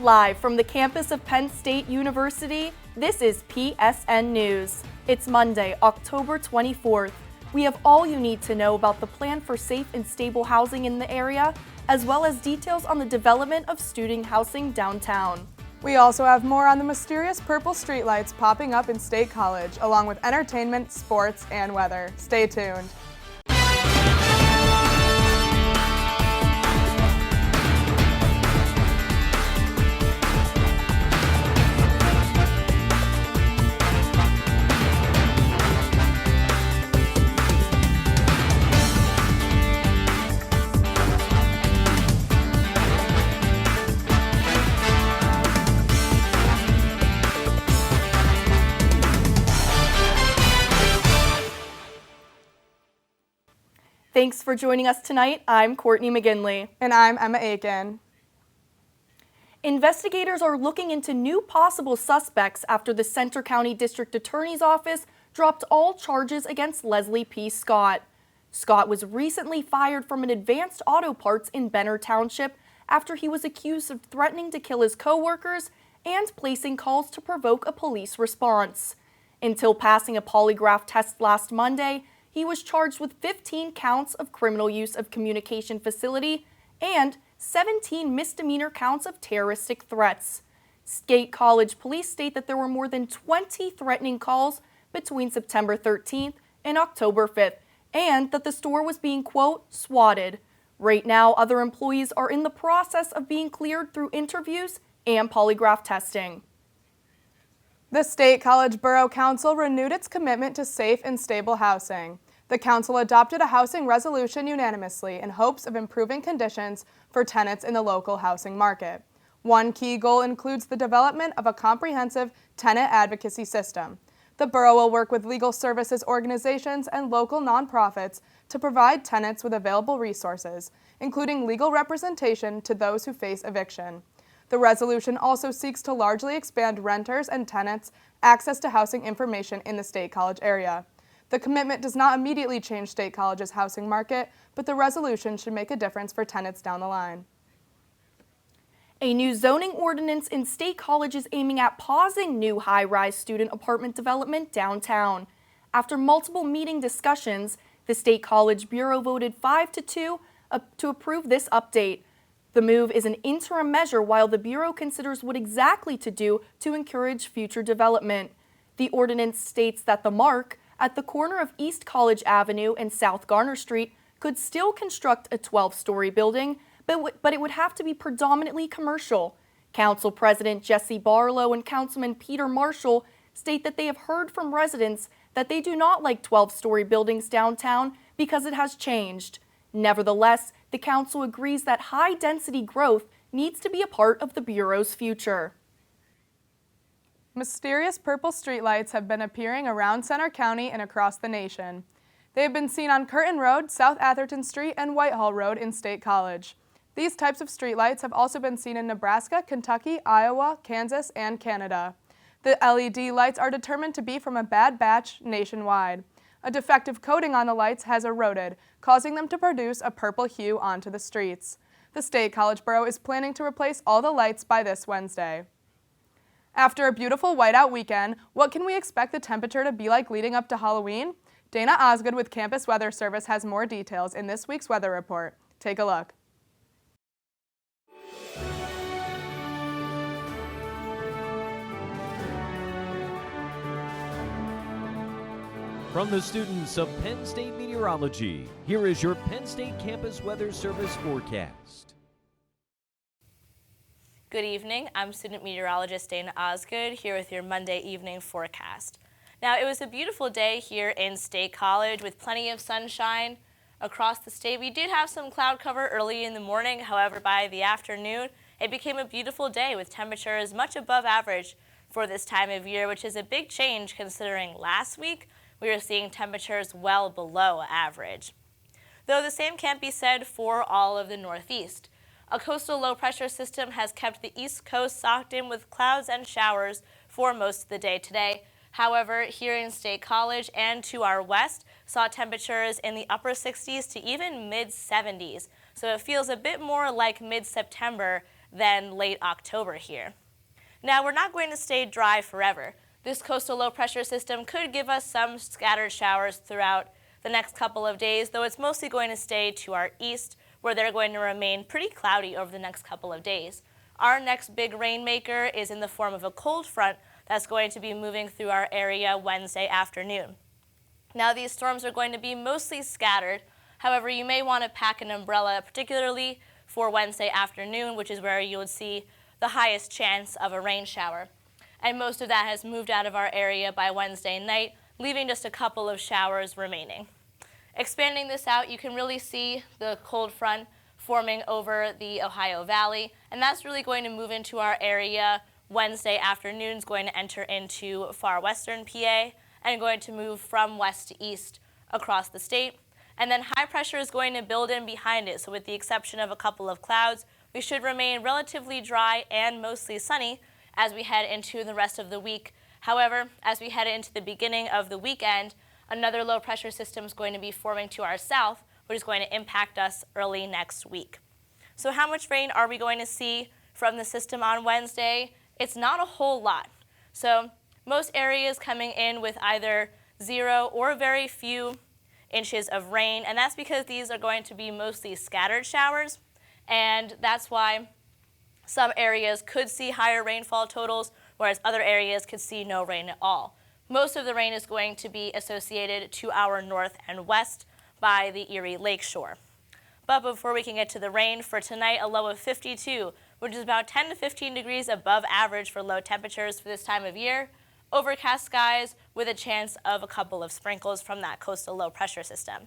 Live from the campus of Penn State University, this is PSN News. It's Monday, October 24th. We have all you need to know about the plan for safe and stable housing in the area, as well as details on the development of student housing downtown. We also have more on the mysterious purple streetlights popping up in State College, along with entertainment, sports, and weather. Stay tuned. Thanks for joining us tonight. I'm Courtney McGinley. And I'm Emma Aken. Investigators are looking into new possible suspects after the Centre County District Attorney's Office dropped all charges against Leslie P. Scott. Scott was recently fired from an Advanced Auto Parts in Benner Township after he was accused of threatening to kill his co-workers and placing calls to provoke a police response. Until passing a polygraph test last Monday, he was charged with 15 counts of criminal use of communication facility and 17 misdemeanor counts of terroristic threats. State College police state that there were more than 20 threatening calls between September 13th and October 5th, and that the store was being, quote, swatted. Right now, other employees are in the process of being cleared through interviews and polygraph testing. The State College Borough Council renewed its commitment to safe and stable housing. The council adopted a housing resolution unanimously in hopes of improving conditions for tenants in the local housing market. One key goal includes the development of a comprehensive tenant advocacy system. The borough will work with legal services organizations and local nonprofits to provide tenants with available resources, including legal representation to those who face eviction. The resolution also seeks to largely expand renters and tenants' access to housing information in the State College area. The commitment does not immediately change State College's housing market, but the resolution should make a difference for tenants down the line. A new zoning ordinance in State College is aiming at pausing new high-rise student apartment development downtown. After multiple meeting discussions, the State College Bureau voted 5-2 to approve this update. The move is an interim measure while the Bureau considers what exactly to do to encourage future development. The ordinance states that the Mark at the corner of East College Avenue and South Garner Street could still construct a 12-story building, but it would have to be predominantly commercial. Council President Jesse Barlow and Councilman Peter Marshall state that they have heard from residents that they do not like 12-story buildings downtown because it has changed. Nevertheless, the council agrees that high-density growth needs to be a part of the Bureau's future. Mysterious purple streetlights have been appearing around Centre County and across the nation. They have been seen on Curtin Road, South Atherton Street, and Whitehall Road in State College. These types of streetlights have also been seen in Nebraska, Kentucky, Iowa, Kansas, and Canada. The LED lights are determined to be from a bad batch nationwide. A defective coating on the lights has eroded, causing them to produce a purple hue onto the streets. The State College Borough is planning to replace all the lights by this Wednesday. After a beautiful whiteout weekend, what can we expect the temperature to be like leading up to Halloween? Dana Osgood with Campus Weather Service has more details in this week's weather report. Take a look. From the students of Penn State Meteorology, here is your Penn State Campus Weather Service forecast. Good evening, I'm student meteorologist Dana Osgood here with your Monday evening forecast. Now, it was a beautiful day here in State College with plenty of sunshine across the state. We did have some cloud cover early in the morning, however, by the afternoon, it became a beautiful day with temperatures much above average for this time of year, which is a big change considering last week we were seeing temperatures well below average. Though the same can't be said for all of the Northeast. A coastal low-pressure system has kept the East Coast socked in with clouds and showers for most of the day today. However, here in State College and to our west, saw temperatures in the upper 60s to even mid-70s. So it feels a bit more like mid-September than late October here. Now, we're not going to stay dry forever. This coastal low pressure system could give us some scattered showers throughout the next couple of days, though it's mostly going to stay to our east, where they're going to remain pretty cloudy over the next couple of days. Our next big rainmaker is in the form of a cold front that's going to be moving through our area Wednesday afternoon. Now, these storms are going to be mostly scattered. However, you may want to pack an umbrella, particularly for Wednesday afternoon, which is where you would see the highest chance of a rain shower. And most of that has moved out of our area by Wednesday night, leaving just a couple of showers remaining. Expanding this out, you can really see the cold front forming over the Ohio Valley, and that's really going to move into our area Wednesday afternoon. Is going to enter into far western PA and going to move from west to east across the state. And then high pressure is going to build in behind it, so with the exception of a couple of clouds, we should remain relatively dry and mostly sunny as we head into the rest of the week. However, as we head into the beginning of the weekend, another low pressure system is going to be forming to our south, which is going to impact us early next week. So how much rain are we going to see from the system on Wednesday? It's not a whole lot. So most areas coming in with either 0 or very few inches of rain, and that's because these are going to be mostly scattered showers, and that's why some areas could see higher rainfall totals, whereas other areas could see no rain at all. Most of the rain is going to be associated to our north and west by the Erie Lakeshore. But before we can get to the rain, for tonight, a low of 52, which is about 10 to 15 degrees above average for low temperatures for this time of year. Overcast skies with a chance of a couple of sprinkles from that coastal low pressure system.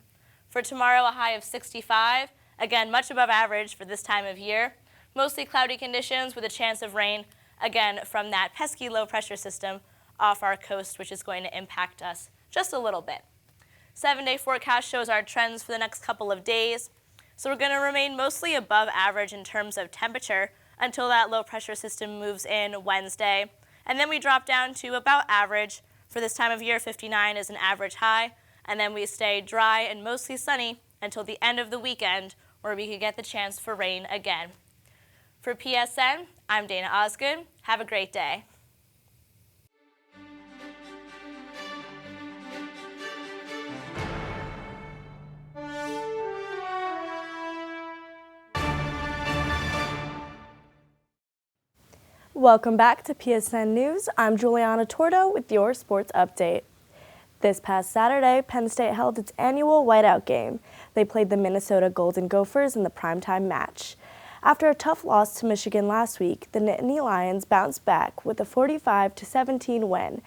For tomorrow, a high of 65, again, much above average for this time of year. Mostly cloudy conditions with a chance of rain, again, from that pesky low pressure system off our coast, which is going to impact us just a little bit. 7-day forecast shows our trends for the next couple of days. So we're going to remain mostly above average in terms of temperature until that low pressure system moves in Wednesday. And then we drop down to about average. For this time of year, 59 is an average high. And then we stay dry and mostly sunny until the end of the weekend, where we could get the chance for rain again. For PSN, I'm Dana Osgood. Have a great day. Welcome back to PSN News. I'm Juliana Tordo with your sports update. This past Saturday, Penn State held its annual whiteout game. They played the Minnesota Golden Gophers in the primetime match. After a tough loss to Michigan last week, the Nittany Lions bounced back with a 45-17 win.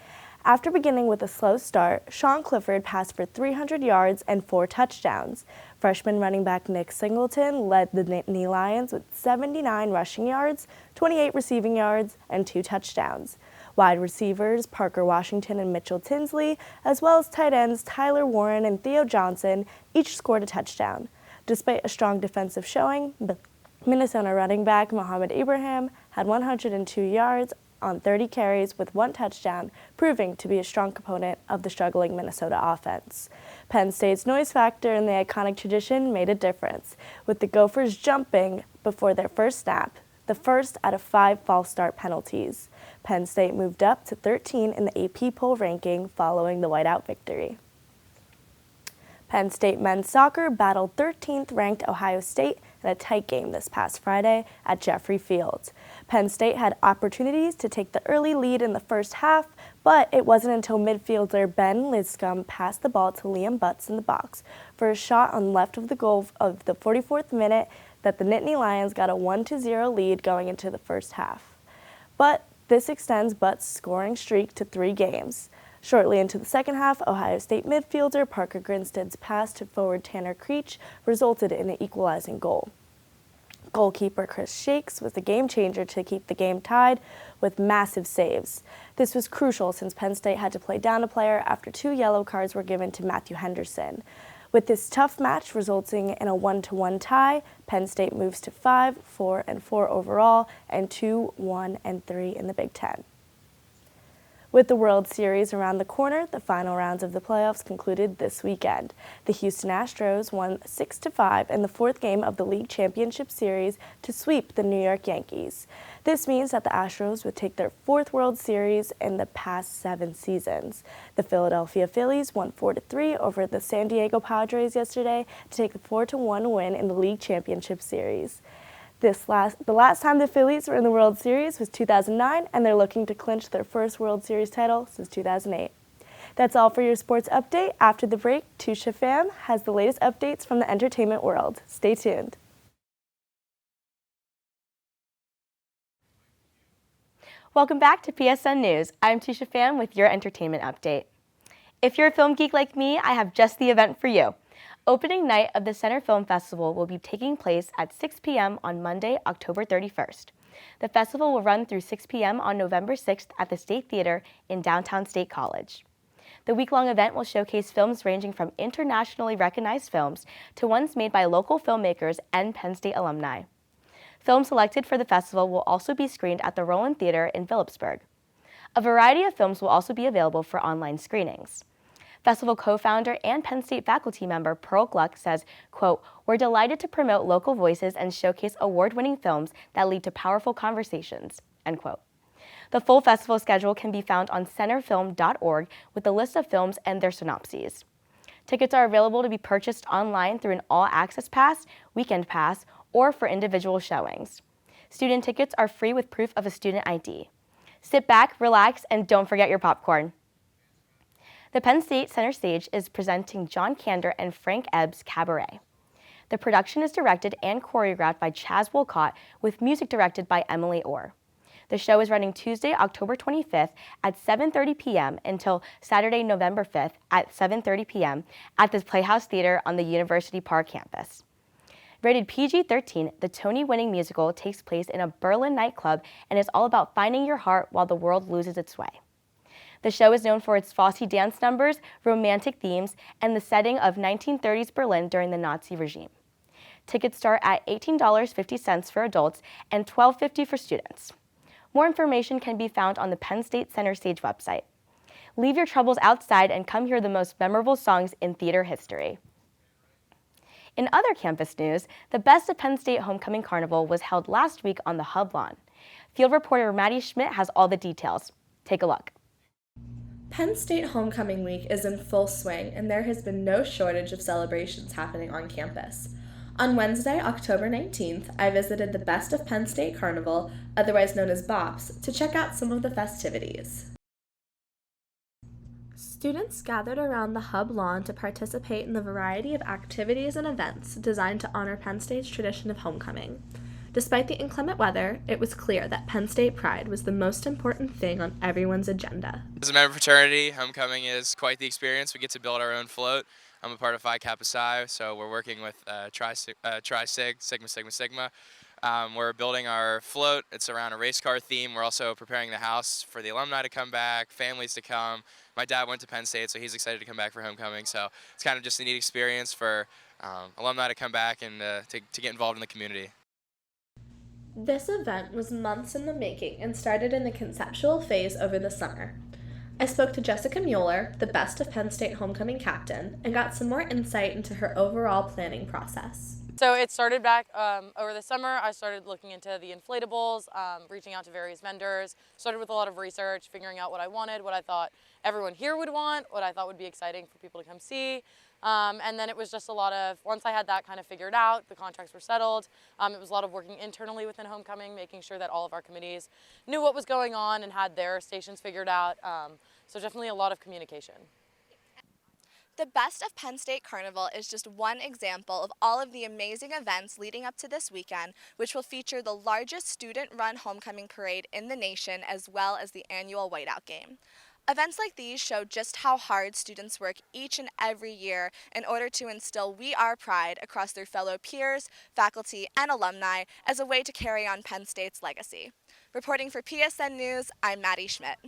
After beginning with a slow start, Sean Clifford passed for 300 yards and 4 touchdowns. Freshman running back Nick Singleton led the Nittany Lions with 79 rushing yards, 28 receiving yards, and 2 touchdowns. Wide receivers Parker Washington and Mitchell Tinsley, as well as tight ends Tyler Warren and Theo Johnson, each scored a touchdown. Despite a strong defensive showing, Minnesota running back Mohamed Ibrahim had 102 yards on 30 carries with 1 touchdown, proving to be a strong component of the struggling Minnesota offense. Penn State's noise factor in the iconic tradition made a difference, with the Gophers jumping before their first snap, the first out of 5 false start penalties. Penn State moved up to 13 in the AP poll ranking following the whiteout victory. Penn State men's soccer battled 13th-ranked Ohio State in a tight game this past Friday at Jeffrey Field. Penn State had opportunities to take the early lead in the first half, but it wasn't until midfielder Ben Lidscomb passed the ball to Liam Butts in the box for a shot on left of the goal of the 44th minute that the Nittany Lions got a 1-0 lead going into the first half. But this extends Butts' scoring streak to 3 games. Shortly into the second half, Ohio State midfielder Parker Grinstead's pass to forward Tanner Creech resulted in an equalizing goal. Goalkeeper Chris Shakes was the game changer to keep the game tied with massive saves. This was crucial since Penn State had to play down a player after 2 yellow cards were given to Matthew Henderson. With this tough match resulting in a 1-1 tie, Penn State moves to 5, 4, and 4 overall and 2, 1, and 3 in the Big Ten. With the World Series around the corner, the final rounds of the playoffs concluded this weekend. The Houston Astros won 6-5 in the fourth game of the League Championship Series to sweep the New York Yankees. This means that the Astros would take their fourth World Series in the past 7 seasons. The Philadelphia Phillies won 4-3 over the San Diego Padres yesterday to take a 4-1 win in the League Championship Series. The last time the Phillies were in the World Series was 2009, and they're looking to clinch their first World Series title since 2008. That's all for your sports update. After the break, Tusha Pham has the latest updates from the entertainment world. Stay tuned. Welcome back to PSN News. I'm Tusha Pham with your entertainment update. If you're a film geek like me, I have just the event for you. Opening night of the Center Film Festival will be taking place at 6 p.m. on Monday, October 31st. The festival will run through 6 p.m. on November 6th at the State Theater in downtown State College. The week-long event will showcase films ranging from internationally recognized films to ones made by local filmmakers and Penn State alumni. Films selected for the festival will also be screened at the Roland Theater in Phillipsburg. A variety of films will also be available for online screenings. Festival co-founder and Penn State faculty member Pearl Gluck says, quote, "We're delighted to promote local voices and showcase award-winning films that lead to powerful conversations," end quote. The full festival schedule can be found on centerfilm.org with a list of films and their synopses. Tickets are available to be purchased online through an all-access pass, weekend pass, or for individual showings. Student tickets are free with proof of a student ID. Sit back, relax, and don't forget your popcorn. The Penn State Center Stage is presenting John Kander and Frank Ebb's Cabaret. The production is directed and choreographed by Chaz Wolcott with music directed by Emily Orr. The show is running Tuesday, October 25th at 7:30 p.m. until Saturday, November 5th at 7:30 p.m. at the Playhouse Theater on the University Park campus. Rated PG-13, the Tony-winning musical takes place in a Berlin nightclub and is all about finding your heart while the world loses its way. The show is known for its Fosse dance numbers, romantic themes, and the setting of 1930s Berlin during the Nazi regime. Tickets start at $18.50 for adults and $12.50 for students. More information can be found on the Penn State Center Stage website. Leave your troubles outside and come hear the most memorable songs in theater history. In other campus news, the Best of Penn State Homecoming Carnival was held last week on the Hub lawn. Field reporter Maddie Schmidt has all the details. Take a look. Penn State Homecoming Week is in full swing, and there has been no shortage of celebrations happening on campus. On Wednesday, October 19th, I visited the Best of Penn State Carnival, otherwise known as BOPS, to check out some of the festivities. Students gathered around the Hub lawn to participate in the variety of activities and events designed to honor Penn State's tradition of homecoming. Despite the inclement weather, it was clear that Penn State pride was the most important thing on everyone's agenda. As a member fraternity, homecoming is quite the experience. We get to build our own float. I'm a part of Phi Kappa Psi, so we're working with Tri-Sig, Sigma. We're building our float. It's around a race car theme. We're also preparing the house for the alumni to come back, families to come. My dad went to Penn State, so he's excited to come back for homecoming. So it's kind of just a neat experience for alumni to come back and to get involved in the community. This event was months in the making and started in the conceptual phase over the summer. I spoke to Jessica Mueller, the Best of Penn State homecoming captain, and got some more insight into her overall planning process. So it started back over the summer. I started looking into the inflatables, reaching out to various vendors, started with a lot of research, figuring out what I wanted, what I thought everyone here would want, what I thought would be exciting for people to come see. And then it was just a lot of, once I had that kind of figured out, the contracts were settled, it was a lot of working internally within homecoming, making sure that all of our committees knew what was going on and had their stations figured out. So definitely a lot of communication. The Best of Penn State Carnival is just one example of all of the amazing events leading up to this weekend, which will feature the largest student-run homecoming parade in the nation, as well as the annual whiteout game. Events like these show just how hard students work each and every year in order to instill We Are Pride across their fellow peers, faculty, and alumni as a way to carry on Penn State's legacy. Reporting for PSN News, I'm Maddie Schmidt.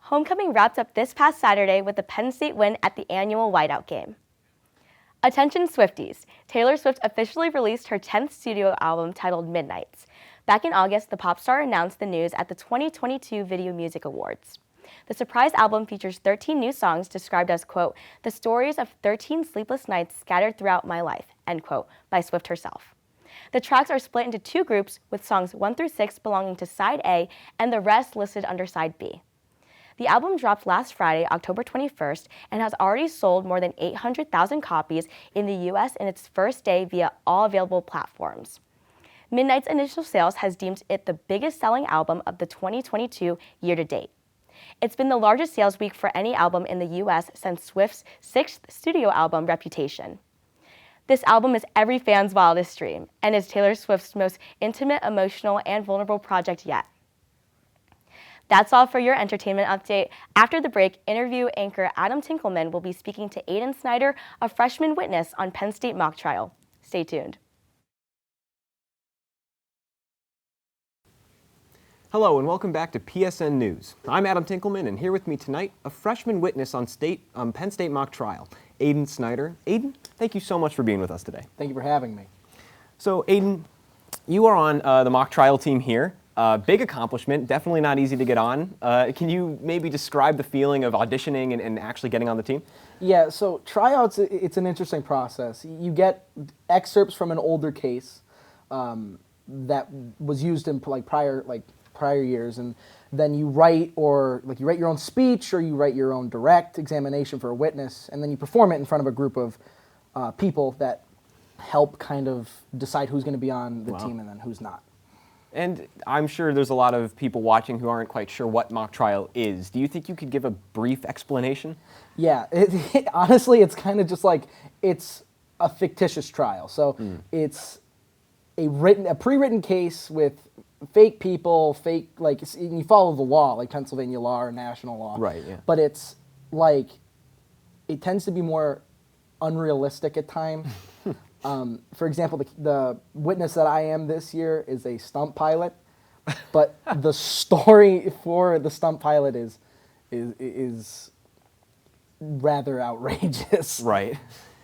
Homecoming wrapped up this past Saturday with a Penn State win at the annual whiteout game. Attention Swifties! Taylor Swift officially released her 10th studio album titled Midnights. Back in August, the pop star announced the news at the 2022 Video Music Awards. The surprise album features 13 new songs described as, quote, the stories of 13 sleepless nights scattered throughout my life, end quote, by Swift herself. The tracks are split into 2 groups, with songs 1 through 6 belonging to Side A and the rest listed under Side B. The album dropped last Friday, October 21st, and has already sold more than 800,000 copies in the U.S. in its first day via all available platforms. Midnight's initial sales has deemed it the biggest selling album of the 2022 year to date. It's been the largest sales week for any album in the U.S. since Swift's 6th studio album, Reputation. This album is every fan's wildest dream and is Taylor Swift's most intimate, emotional, and vulnerable project yet. That's all for your entertainment update. After the break, interview anchor Adam Tinkleman will be speaking to Aiden Snyder, a freshman witness on Penn State mock trial. Stay tuned. Hello and welcome back to PSN News. I'm Adam Tinkleman, and here with me tonight, a freshman witness on Penn State mock trial, Aiden Snyder. Aiden, thank you so much for being with us today. Thank you for having me. So Aiden, you are on the mock trial team here. Big accomplishment, definitely not easy to get on. Can you maybe describe the feeling of auditioning and actually getting on the team? Yeah, so tryouts, it's an interesting process. You get excerpts from an older case that was used in prior years, and then you write your own speech, or you write your own direct examination for a witness, and then you perform it in front of a group of people that help kind of decide who's going to be on the team and then who's not. And I'm sure there's a lot of people watching who aren't quite sure what mock trial is. Do you think you could give a brief explanation? Yeah, honestly, it's kind of just like, it's a fictitious trial. So it's a pre-written case with fake people, you follow the law, like Pennsylvania law or national law. Right, yeah. But it's like, it tends to be more unrealistic at times. For example, the witness that I am this year is a stunt pilot, but the story for the stunt pilot is rather outrageous. Right.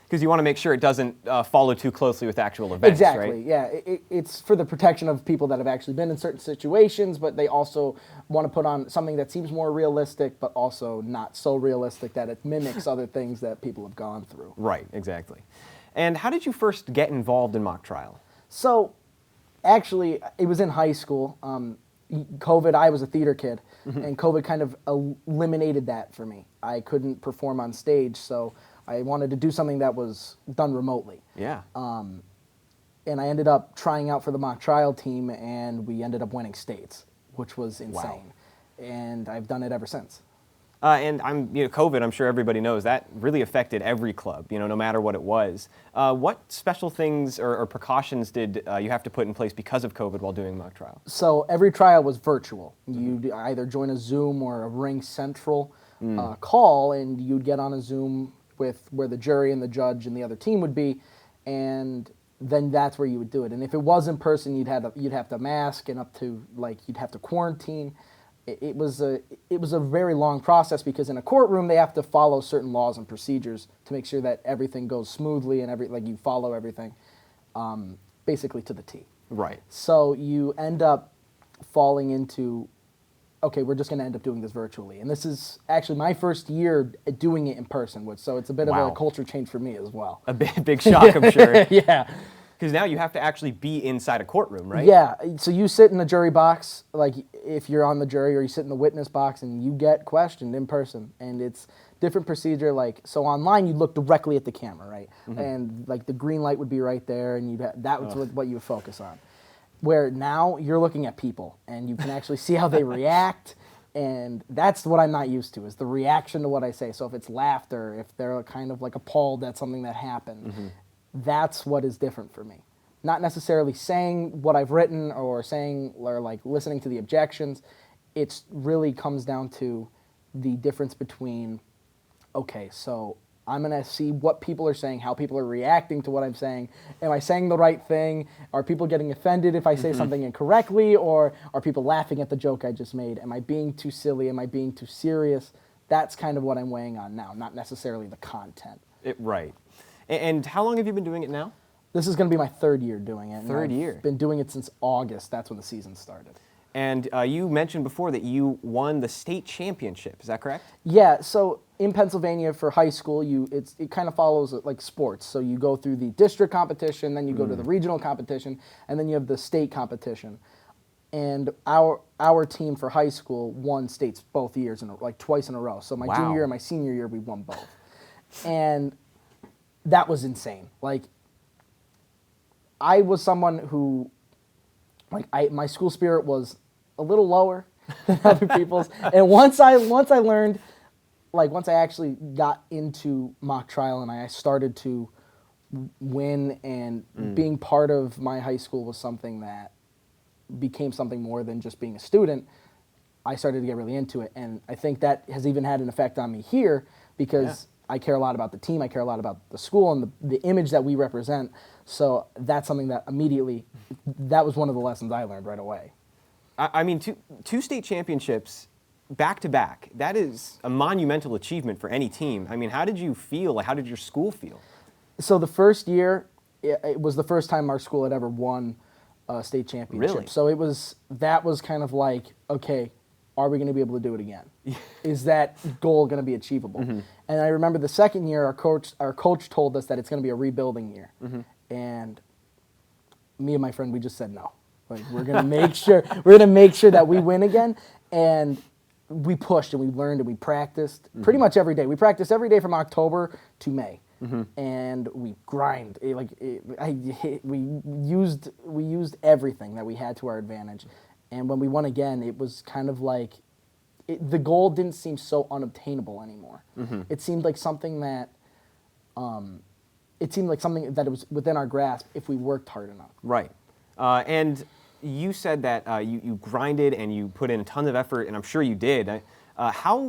Because you want to make sure it doesn't follow too closely with actual events, exactly, right? Yeah. It's for the protection of people that have actually been in certain situations, but they also want to put on something that seems more realistic, but also not so realistic that it mimics other things that people have gone through. Right, exactly. And how did you first get involved in mock trial? So, actually, it was in high school. COVID, I was a theater kid, and COVID kind of eliminated that for me. I couldn't perform on stage, so I wanted to do something that was done remotely. Yeah. And I ended up trying out for the mock trial team, and we ended up winning states, which was insane. Wow. And I've done it ever since. And COVID, I'm sure everybody knows, that really affected every club, no matter what it was. What special things or precautions did you have to put in place because of COVID while doing mock trial? So every trial was virtual. You'd either join a Zoom or a Ring Central call, and you'd get on a Zoom with where the jury and the judge and the other team would be, and then that's where you would do it. And if it was in person, you'd have to mask, and you'd have to quarantine. It was a very long process, because in a courtroom they have to follow certain laws and procedures to make sure that everything goes smoothly and you follow everything basically to the T. Right. So you end up falling into, okay, we're just going to end up doing this virtually. And this is actually my first year doing it in person, so it's a bit of a culture change for me as well. A big shock, I'm sure. Yeah. Because now you have to actually be inside a courtroom, right? Yeah, so you sit in the jury box, like if you're on the jury, or you sit in the witness box, and you get questioned in person. And it's different procedure, so online you look directly at the camera, right? And the green light would be right there, and that was what you would focus on. Where now you're looking at people, and you can actually see how they react, and that's what I'm not used to, is the reaction to what I say. So if it's laughter, if they're kind of appalled at something that happened, that's what is different for me. Not necessarily saying what I've written or listening to the objections. It really comes down to the difference between, okay, so I'm going to see what people are saying, how people are reacting to what I'm saying. Am I saying the right thing? Are people getting offended if I say something incorrectly? Or are people laughing at the joke I just made? Am I being too silly? Am I being too serious? That's kind of what I'm weighing on now, not necessarily the content. Right. And how long have you been doing it now? This is going to be my third year doing it. Third I've year. Been doing it since August. That's when the season started. And you mentioned before that you won the state championship. Is that correct? Yeah, so in Pennsylvania for high school, it kind of follows like sports. So you go through the district competition, then you go to the regional competition, and then you have the state competition. And our team for high school won states both years, like twice in a row. So my junior year and my senior year, we won both. And that was insane. Like, I was someone who, like, my school spirit was a little lower than other people's. And once I learned, like, once I actually got into mock trial and I started to win, and being part of my high school was something that became something more than just being a student, I started to get really into it. And I think that has even had an effect on me here, because I care a lot about the team, I care a lot about the school and the image that we represent. So that's something that immediately, that was one of the lessons I learned right away. I mean, two state championships back to back, that is a monumental achievement for any team. I mean, how did you feel? Like, how did your school feel? So the first year, it was the first time our school had ever won a state championship. Really? So that was kind of like, okay, are we going to be able to do it again? Is that goal going to be achievable? And I remember the second year, our coach told us that it's going to be a rebuilding year. And me and my friend, we just said no. Like, we're going to make sure that we win again. And we pushed and we learned and we practiced pretty much every day. We practiced every day from October to May. And we grind. We used everything that we had to our advantage. And when we won again, it was kind of like, the goal didn't seem so unobtainable anymore. It seemed like something that, it was within our grasp if we worked hard enough. Right. And you said that you grinded and you put in a ton of effort, and I'm sure you did. How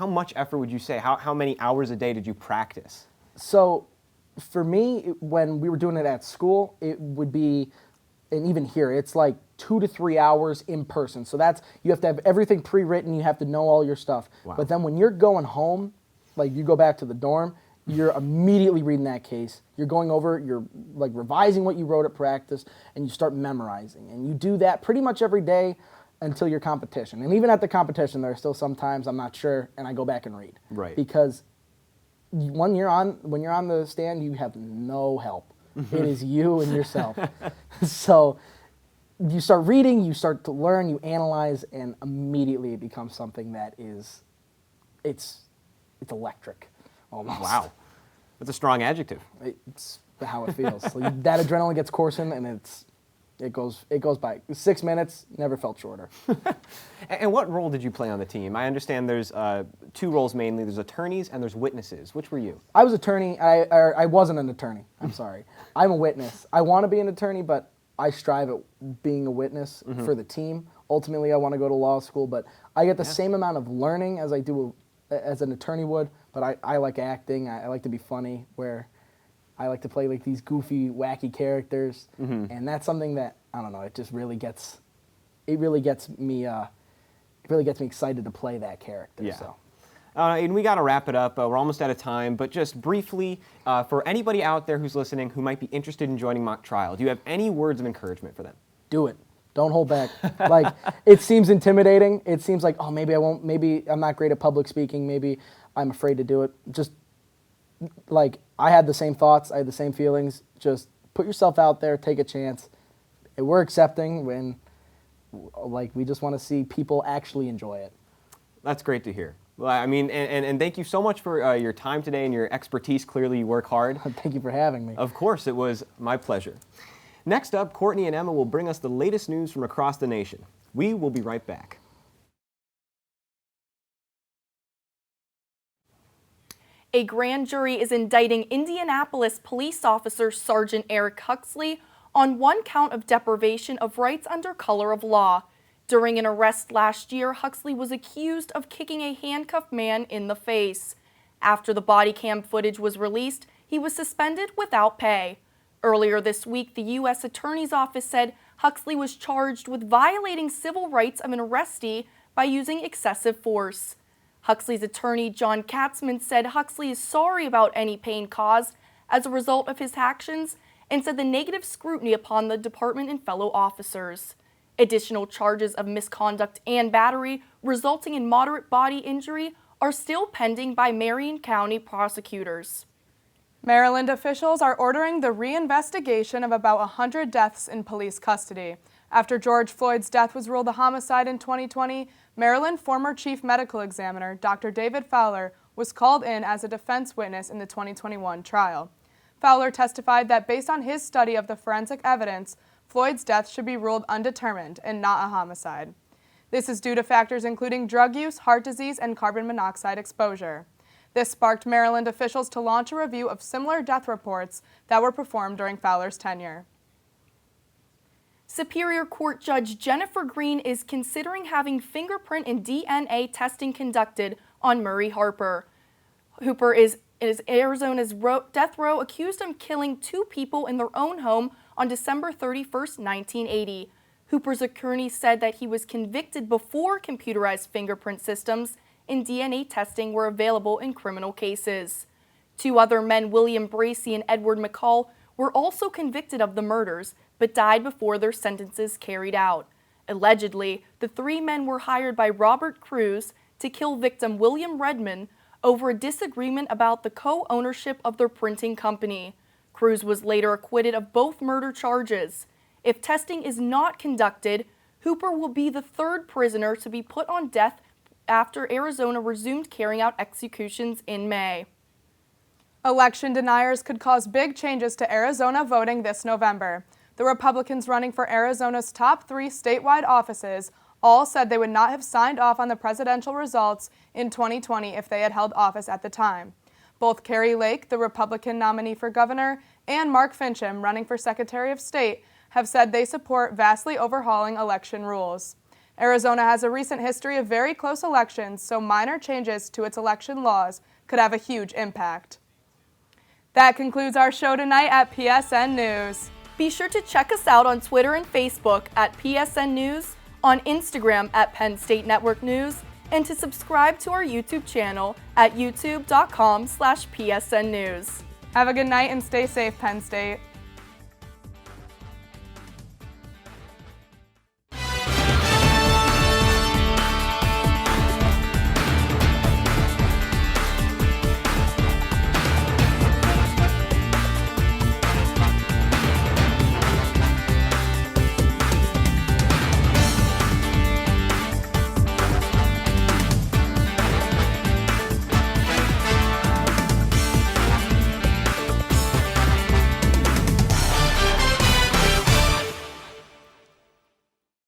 much effort would you say? How many hours a day did you practice? So for me, when we were doing it at school, it would be, and even here, it's like 2 to 3 hours in person. So you have to have everything pre-written, you have to know all your stuff. Wow. But then when you're going home, like you go back to the dorm, you're immediately reading that case. You're going over, you're like revising what you wrote at practice, and you start memorizing. And you do that pretty much every day until your competition. And even at the competition, there are still some times I'm not sure, and I go back and read. Right. Because when you're on the stand, you have no help. It is you and yourself. So you start reading, you start to learn, you analyze, and immediately it becomes something that it's electric, almost. Wow. That's a strong adjective. It's how it feels. So that adrenaline gets coursing, and it goes by. 6 minutes, never felt shorter. And what role did you play on the team? I understand there's 2 roles mainly. There's attorneys and there's witnesses. Which were you? I was attorney. I wasn't an attorney. I'm sorry. I'm a witness. I want to be an attorney, but I strive at being a witness for the team. Ultimately, I want to go to law school, but I get the same amount of learning as I do as an attorney would, but I like acting. I like to be funny, where I like to play like these goofy, wacky characters, and that's something that, I don't know, it just really gets me excited to play that character. Yeah. So. And we got to wrap it up. We're almost out of time, but just briefly, for anybody out there who's listening who might be interested in joining mock trial, do you have any words of encouragement for them? Do it. Don't hold back. Like, it seems intimidating. It seems like, oh, maybe I won't, maybe I'm not great at public speaking, maybe I'm afraid to do it. Just, like, I had the same thoughts, I had the same feelings. Just put yourself out there, take a chance. And we're accepting when, like, we just want to see people actually enjoy it. That's great to hear. Well, I mean, and thank you so much for your time today and your expertise. Clearly, you work hard. Thank you for having me. Of course, it was my pleasure. Next up, Courtney and Emma will bring us the latest news from across the nation. We will be right back. A grand jury is indicting Indianapolis police officer Sergeant Eric Huxley on 1 count of deprivation of rights under color of law. During an arrest last year, Huxley was accused of kicking a handcuffed man in the face. After the body cam footage was released, he was suspended without pay. Earlier this week, the U.S. Attorney's Office said Huxley was charged with violating civil rights of an arrestee by using excessive force. Huxley's attorney, John Katzman, said Huxley is sorry about any pain caused as a result of his actions and said the negative scrutiny upon the department and fellow officers. Additional charges of misconduct and battery resulting in moderate body injury are still pending by Marion County prosecutors. Maryland officials are ordering the reinvestigation of about 100 deaths in police custody. After George Floyd's death was ruled a homicide in 2020, Maryland former Chief Medical Examiner Dr. David Fowler was called in as a defense witness in the 2021 trial. Fowler testified that based on his study of the forensic evidence, Floyd's death should be ruled undetermined and not a homicide. This is due to factors including drug use, heart disease, and carbon monoxide exposure. This sparked Maryland officials to launch a review of similar death reports that were performed during Fowler's tenure. Superior Court Judge Jennifer Green is considering having fingerprint and DNA testing conducted on Murray Harper. Hooper is Arizona's death row accused of killing 2 people in their own home on December 31, 1980. Hooper's attorney said that he was convicted before computerized fingerprint systems and DNA testing were available in criminal cases. 2 other men, William Bracey and Edward McCall, were also convicted of the murders, but died before their sentences carried out. Allegedly, the 3 men were hired by Robert Cruz to kill victim William Redmond over a disagreement about the co-ownership of their printing company. Cruz was later acquitted of both murder charges. If testing is not conducted, Hooper will be the 3rd prisoner to be put on death after Arizona resumed carrying out executions in May. Election deniers could cause big changes to Arizona voting this November. The Republicans running for Arizona's top 3 statewide offices all said they would not have signed off on the presidential results in 2020 if they had held office at the time. Both Kari Lake, the Republican nominee for governor, and Mark Finchem, running for Secretary of State, have said they support vastly overhauling election rules. Arizona has a recent history of very close elections, so minor changes to its election laws could have a huge impact. That concludes our show tonight at PSN News. Be sure to check us out on Twitter and Facebook at PSN News, on Instagram at Penn State Network News, and to subscribe to our YouTube channel at youtube.com/PSN News. Have a good night and stay safe, Penn State.